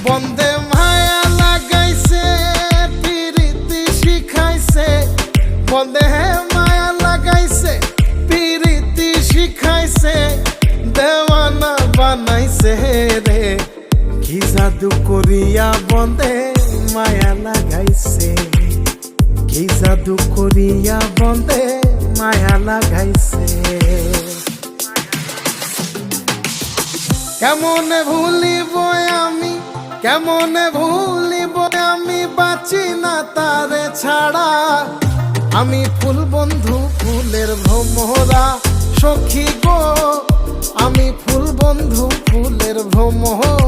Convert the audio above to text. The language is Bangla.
বন্দে মায়া লাগাইছে পিরিতি শিখাইছে, বন্দে মায়া লাগাইছে পিরিতি শিখাইছে, দেওয়ানা বানাইছে রে। কি জাদু করিয়া বন্দে মায়া লাগাইছে, কি জাদু করিয়া বন্দে মায়া লাগাইছে। কেমনে ভুলিব আমি, কেমনে ভুলিব আমি, বাঁচি না তারে ছাড়া। আমি ফুল বন্ধু ফুলের ভ্রমরা সখী গো, আমি ফুল বন্ধু ফুলের ভ্রমরা।